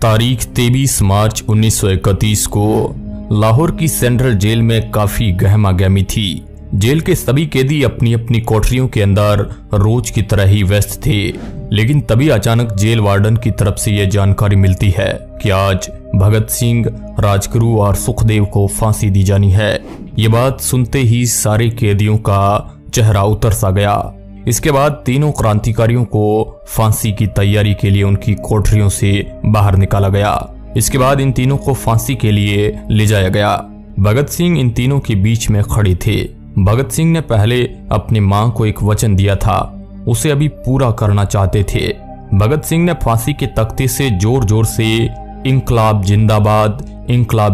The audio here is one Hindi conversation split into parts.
तारीख 23 मार्च 1931 को लाहौर की सेंट्रल जेल में काफी गहमा गहमी थी। जेल के सभी कैदी अपनी अपनी कोठरियों के अंदर रोज की तरह ही व्यस्त थे, लेकिन तभी अचानक जेल वार्डन की तरफ से यह जानकारी मिलती है कि आज भगत सिंह, राजगुरु और सुखदेव को फांसी दी जानी है। ये बात सुनते ही सारे कैदियों का चेहरा उतर सा गया। इसके बाद तीनों क्रांतिकारियों को फांसी की तैयारी के लिए उनकी कोठरियों से बाहर निकाला गया। इसके बाद इन तीनों को फांसी के लिए ले जाया गया। भगत सिंह इन तीनों के बीच में खड़े थे। भगत सिंह ने पहले अपनी मां को एक वचन दिया था, उसे अभी पूरा करना चाहते थे। भगत सिंह ने फांसी के तख्ते से जोर जोर से इंकलाब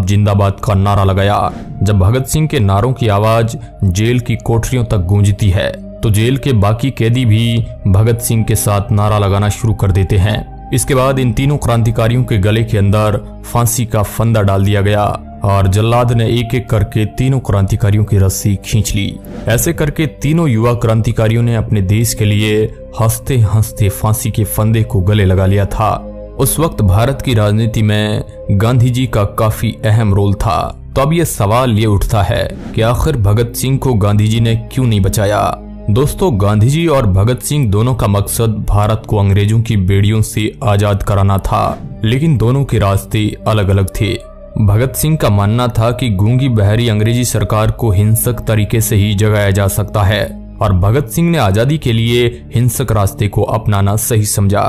जिंदाबाद का नारा लगाया। जब भगत सिंह के नारों की आवाज जेल की कोठरियों तक गूंजती है तो जेल के बाकी कैदी भी भगत सिंह के साथ नारा लगाना शुरू कर देते हैं। इसके बाद इन तीनों क्रांतिकारियों के गले के अंदर फांसी का फंदा डाल दिया गया और जल्लाद ने एक एक करके तीनों क्रांतिकारियों की रस्सी खींच ली। ऐसे करके तीनों युवा क्रांतिकारियों ने अपने देश के लिए हंसते हंसते फांसी के फंदे को गले लगा लिया था। उस वक्त भारत की राजनीति में गांधी जी का काफी अहम रोल था। तो अब यह सवाल ये उठता है कि आखिर भगत सिंह को गांधी जी ने क्यों नहीं बचाया। दोस्तों, गांधी जी और भगत सिंह दोनों का मकसद भारत को अंग्रेजों की बेड़ियों से आजाद कराना था, लेकिन दोनों के रास्ते अलग अलग थे। भगत सिंह का मानना था कि गूंगी बहरी अंग्रेजी सरकार को हिंसक तरीके से ही जगाया जा सकता है और भगत सिंह ने आजादी के लिए हिंसक रास्ते को अपनाना सही समझा।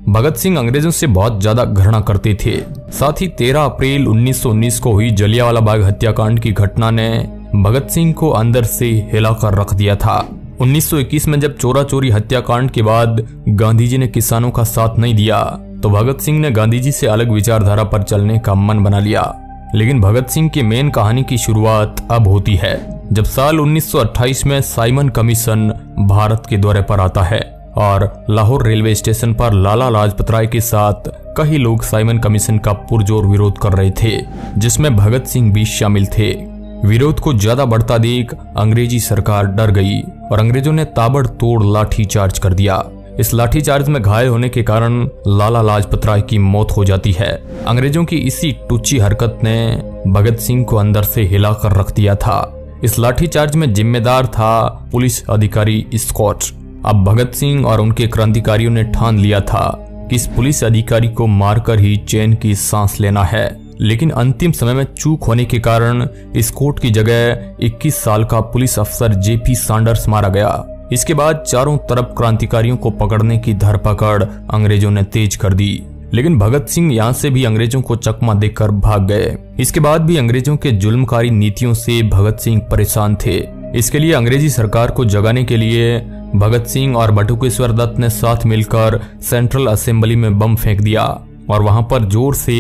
भगत सिंह अंग्रेजों से बहुत ज्यादा घृणा करते थे। साथ ही 13 अप्रैल 1919 को हुई जलियांवाला बाग हत्याकांड की घटना ने भगत सिंह को अंदर से हिलाकर रख दिया था। 1921 में जब चोरा चोरी हत्याकांड के बाद गांधी जी ने किसानों का साथ नहीं दिया तो भगत सिंह ने गांधी जी से अलग विचारधारा पर चलने का मन बना लिया। लेकिन भगत सिंह की मेन कहानी की शुरुआत अब होती है जब साल 1928 में साइमन कमीशन भारत के दौरे पर आता है और लाहौर रेलवे स्टेशन पर लाला लाजपत राय के साथ कई लोग साइमन कमीशन का पुरजोर विरोध कर रहे थे, जिसमें भगत सिंह भी शामिल थे। विरोध को ज्यादा बढ़ता देख अंग्रेजी सरकार डर गई और अंग्रेजों ने ताबड़तोड़ लाठी चार्ज कर दिया। इस लाठी चार्ज में घायल होने के कारण लाला लाजपत राय की मौत हो जाती है। अंग्रेजों की इसी टुच्ची हरकत ने भगत सिंह को अंदर से हिलाकर रख दिया था। इस लाठी चार्ज में जिम्मेदार था पुलिस अधिकारी स्कॉट। अब भगत सिंह और उनके क्रांतिकारियों ने ठान लिया था कि इस पुलिस अधिकारी को मारकर ही चैन की सांस लेना है। लेकिन अंतिम समय में चूक होने के कारण स्कॉट की जगह 21 साल का पुलिस अफसर जेपी सैंडर्स मारा गया। इसके बाद चारों तरफ क्रांतिकारियों को पकड़ने की धरपकड़ अंग्रेजों ने तेज कर दी, लेकिन भगत सिंह यहाँ से भी अंग्रेजों को चकमा देकर भाग गए। इसके बाद भी अंग्रेजों के जुल्मकारी नीतियों से भगत सिंह परेशान थे। इसके लिए अंग्रेजी सरकार को जगाने के लिए भगत सिंह और बटुकेश्वर दत्त ने साथ मिलकर सेंट्रल असेंबली में बम फेंक दिया और वहां पर जोर से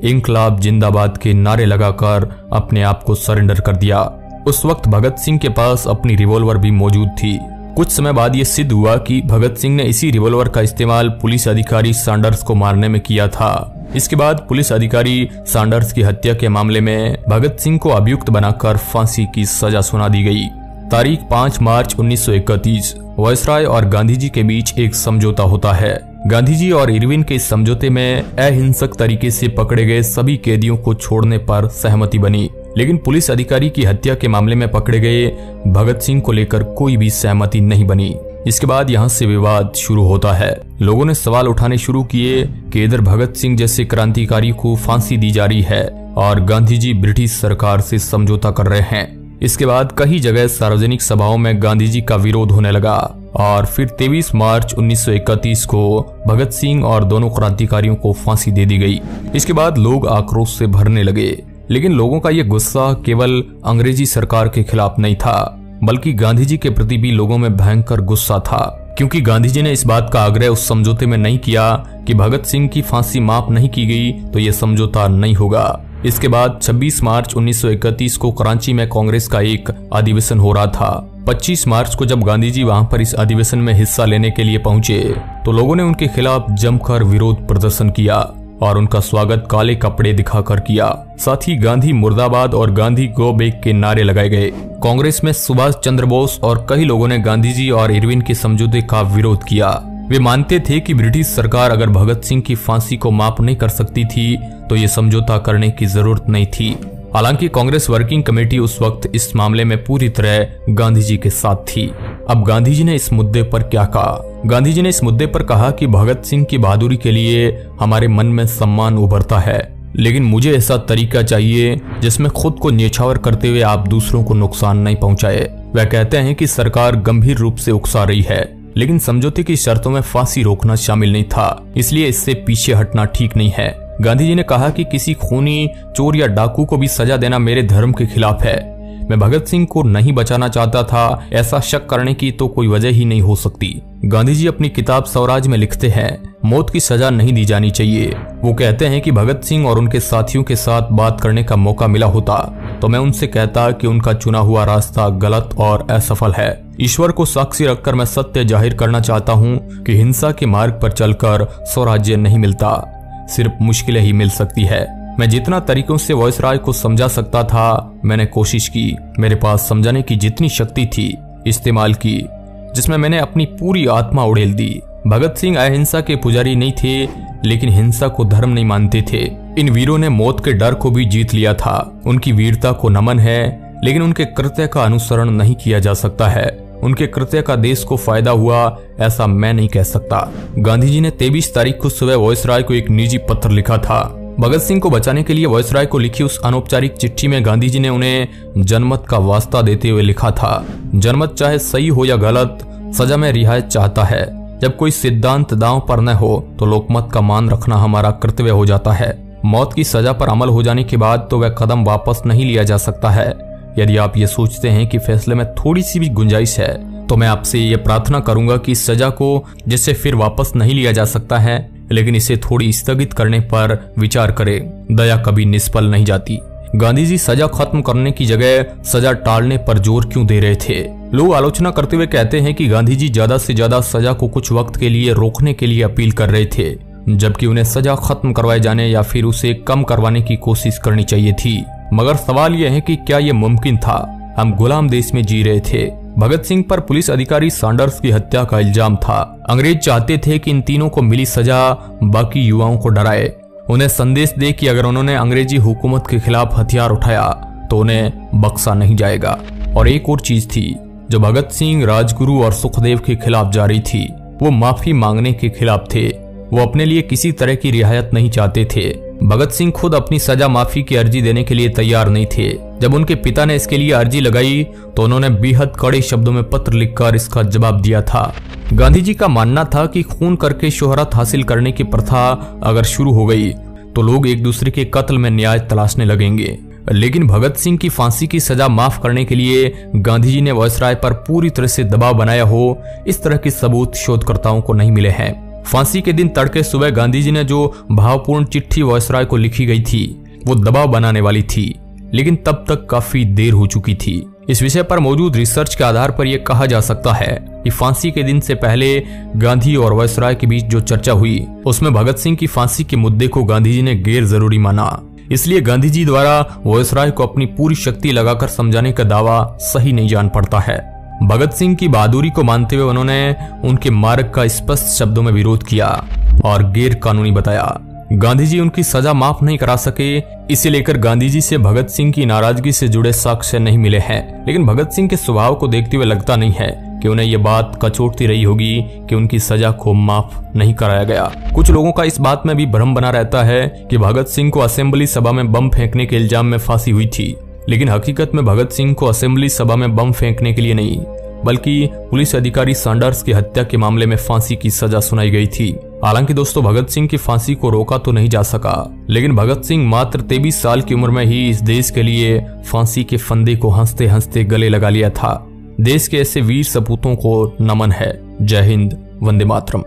इंकलाब जिंदाबाद के नारे लगाकर अपने आप को सरेंडर कर दिया। उस वक्त भगत सिंह के पास अपनी रिवॉल्वर भी मौजूद थी। कुछ समय बाद ये सिद्ध हुआ कि भगत सिंह ने इसी रिवॉल्वर का इस्तेमाल पुलिस अधिकारी सैंडर्स को मारने में किया था। इसके बाद पुलिस अधिकारी सैंडर्स की हत्या के मामले में भगत सिंह को अभियुक्त बनाकर फांसी की सजा सुना दी गई। तारीख 5 मार्च 1931 वायसराय और गांधी जी के बीच एक समझौता होता है। गांधी जी और इरविन के इस समझौते में अहिंसक तरीके से पकड़े गए सभी कैदियों को छोड़ने पर सहमति बनी, लेकिन पुलिस अधिकारी की हत्या के मामले में पकड़े गए भगत सिंह को लेकर कोई भी सहमति नहीं बनी। इसके बाद यहाँ से विवाद शुरू होता है। लोगों ने सवाल उठाने शुरू किए कि इधर भगत सिंह जैसे क्रांतिकारी को फांसी दी जा रही है और गांधी जी ब्रिटिश सरकार से समझौता कर रहे हैं। इसके बाद कई जगह सार्वजनिक सभाओं में गांधी जी का विरोध होने लगा और फिर 23 मार्च 1931 को भगत सिंह और दोनों क्रांतिकारियों को फांसी दे दी गई। इसके बाद लोग आक्रोश से भरने लगे, लेकिन लोगों का यह गुस्सा केवल अंग्रेजी सरकार के खिलाफ नहीं था, बल्कि गांधी जी के प्रति भी लोगों में भयंकर गुस्सा था, क्योंकि गांधी जी ने इस बात का आग्रह उस समझौते में नहीं किया कि भगत सिंह की फांसी माफ नहीं की गई तो यह समझौता नहीं होगा। इसके बाद 26 मार्च 1931 को कराची में कांग्रेस का एक अधिवेशन हो रहा था। 25 मार्च को जब गांधी जी वहां पर इस अधिवेशन में हिस्सा लेने के लिए पहुंचे तो लोगों ने उनके खिलाफ जमकर विरोध प्रदर्शन किया और उनका स्वागत काले कपड़े दिखाकर किया। साथ ही गांधी मुर्दाबाद और गांधी गो बैक के नारे लगाए गए। कांग्रेस में सुभाष चंद्र बोस और कई लोगों ने गांधी जी और इरविन के समझौते का विरोध किया। वे मानते थे कि ब्रिटिश सरकार अगर भगत सिंह की फांसी को माफ नहीं कर सकती थी तो ये समझौता करने की जरूरत नहीं थी। हालांकि कांग्रेस वर्किंग कमेटी उस वक्त इस मामले में पूरी तरह गांधी जी के साथ थी। अब गांधी जी ने इस मुद्दे पर क्या कहा? गांधी जी ने इस मुद्दे पर कहा कि भगत सिंह की बहादुरी के लिए हमारे मन में सम्मान उभरता है, लेकिन मुझे ऐसा तरीका चाहिए जिसमें खुद को न्यौछावर करते हुए आप दूसरों को नुकसान नहीं पहुंचाए। वह कहते हैं कि सरकार गंभीर रूप से उकसा रही है, लेकिन समझौते की शर्तों में फांसी रोकना शामिल नहीं था, इसलिए इससे पीछे हटना ठीक नहीं है। गांधी जी ने कहा कि किसी खूनी, चोर या डाकू को भी सजा देना मेरे धर्म के खिलाफ है। मैं भगत सिंह को नहीं बचाना चाहता था, ऐसा शक करने की तो कोई वजह ही नहीं हो सकती। गांधी जी अपनी किताब स्वराज में लिखते हैं, मौत की सजा नहीं दी जानी चाहिए। वो कहते हैं कि भगत सिंह और उनके साथियों के साथ बात करने का मौका मिला होता तो मैं उनसे कहता कि उनका चुना हुआ रास्ता गलत और असफल है। ईश्वर को साक्षी रखकर मैं सत्य जाहिर करना चाहता हूँ कि हिंसा के मार्ग पर चलकर स्वराज्य नहीं मिलता, सिर्फ मुश्किलें ही मिल सकती है। मैं जितना तरीकों से वायसराय को समझा सकता था मैंने कोशिश की। मेरे पास समझाने की जितनी शक्ति थी इस्तेमाल की, जिसमें मैंने अपनी पूरी आत्मा उड़ेल दी। भगत सिंह अहिंसा के पुजारी नहीं थे, लेकिन हिंसा को धर्म नहीं मानते थे। इन वीरों ने मौत के डर को भी जीत लिया था। उनकी वीरता को नमन है, लेकिन उनके कृत्य का अनुसरण नहीं किया जा सकता है। उनके कृत्य का देश को फायदा हुआ ऐसा मैं नहीं कह सकता। गांधी जी ने 23 तारीख को सुबह वायसराय को एक निजी पत्र लिखा था। भगत सिंह को बचाने के लिए वायसराय को लिखी उस अनौपचारिक चिट्ठी में गांधी जी ने उन्हें जनमत का वास्ता देते हुए लिखा था, जनमत चाहे सही हो या गलत, सजा में रियायत चाहता है। जब कोई सिद्धांत दांव पर न हो तो लोकमत का मान रखना हमारा कर्तव्य हो जाता है। मौत की सजा पर अमल हो जाने के बाद तो वह कदम वापस नहीं लिया जा सकता है। यदि आप ये सोचते हैं कि फैसले में थोड़ी सी भी गुंजाइश है तो मैं आपसे ये प्रार्थना करूंगा कि इस सजा को, जिसे फिर वापस नहीं लिया जा सकता है, लेकिन इसे थोड़ी स्थगित करने पर विचार करें। दया कभी निष्फल नहीं जाती। गांधी जी सजा खत्म करने की जगह सजा टालने पर जोर क्यों दे रहे थे? लोग आलोचना करते हुए कहते हैं कि गांधी जी ज्यादा से ज्यादा सजा को कुछ वक्त के लिए रोकने के लिए अपील कर रहे थे, जबकि उन्हें सजा खत्म करवाए जाने या फिर उसे कम करवाने की कोशिश करनी चाहिए थी। मगर सवाल यह है कि क्या यह मुमकिन था? हम गुलाम देश में जी रहे थे। भगत सिंह पर पुलिस अधिकारी सैंडर्स की हत्या का इल्जाम था। अंग्रेज चाहते थे कि इन तीनों को मिली सजा बाकी युवाओं को डराए, उन्हें संदेश दे कि अगर उन्होंने अंग्रेजी हुकूमत के खिलाफ हथियार उठाया तो उन्हें बख्शा नहीं जाएगा। और एक और चीज थी जो भगत सिंह, राजगुरु और सुखदेव के खिलाफ जारी थी, वो माफी मांगने के खिलाफ थे। वो अपने लिए किसी तरह की रियायत नहीं चाहते थे। भगत सिंह खुद अपनी सजा माफी की अर्जी देने के लिए तैयार नहीं थे। जब उनके पिता ने इसके लिए अर्जी लगाई तो उन्होंने बेहद कड़े शब्दों में पत्र लिखकर इसका जवाब दिया था। गांधी जी का मानना था कि खून करके शोहरत हासिल करने की प्रथा अगर शुरू हो गई तो लोग एक दूसरे के कत्ल में न्याय तलाशने लगेंगे। लेकिन भगत सिंह की फांसी की सजा माफ करने के लिए गांधी जी ने वायसराय पर पूरी तरह से दबाव बनाया हो, इस तरह के सबूत शोधकर्ताओं को नहीं मिले हैं। फांसी के दिन तड़के सुबह गांधी जी ने जो भावपूर्ण चिट्ठी वायसराय को लिखी गई थी वो दबाव बनाने वाली थी, लेकिन तब तक काफी देर हो चुकी थी। इस विषय पर मौजूद रिसर्च के आधार पर यह कहा जा सकता है कि फांसी के दिन से पहले गांधी और वायसराय के बीच जो चर्चा हुई उसमें भगत सिंह की फांसी के मुद्दे को गांधी जी ने गैर जरूरी माना। इसलिए गांधी जी द्वारा वायसराय को अपनी पूरी शक्ति लगाकर समझाने का दावा सही नहीं जान पड़ता है। भगत सिंह की बहादुरी को मानते हुए उन्होंने उनके मार्ग का स्पष्ट शब्दों में विरोध किया और गैर कानूनी बताया। गांधी जी उनकी सजा माफ नहीं करा सके, इसे लेकर गांधी जी से भगत सिंह की नाराजगी से जुड़े साक्ष्य नहीं मिले हैं। लेकिन भगत सिंह के स्वभाव को देखते हुए लगता नहीं है कि उन्हें यह बात कचोटती रही होगी कि उनकी सजा को माफ नहीं कराया गया। कुछ लोगों का इस बात में भी भ्रम बना रहता है कि भगत सिंह को असेंबली सभा में बम फेंकने के इल्जाम में फांसी हुई थी, लेकिन हकीकत में भगत सिंह को असेंबली सभा में बम फेंकने के लिए नहीं बल्कि पुलिस अधिकारी सैंडर्स की हत्या के मामले में फांसी की सजा सुनाई गई थी। हालांकि दोस्तों, भगत सिंह की फांसी को रोका तो नहीं जा सका, लेकिन भगत सिंह मात्र 23 साल की उम्र में ही इस देश के लिए फांसी के फंदे को हंसते हंसते गले लगा लिया था। देश के ऐसे वीर सपूतों को नमन है। जय हिंद, वंदे मातरम।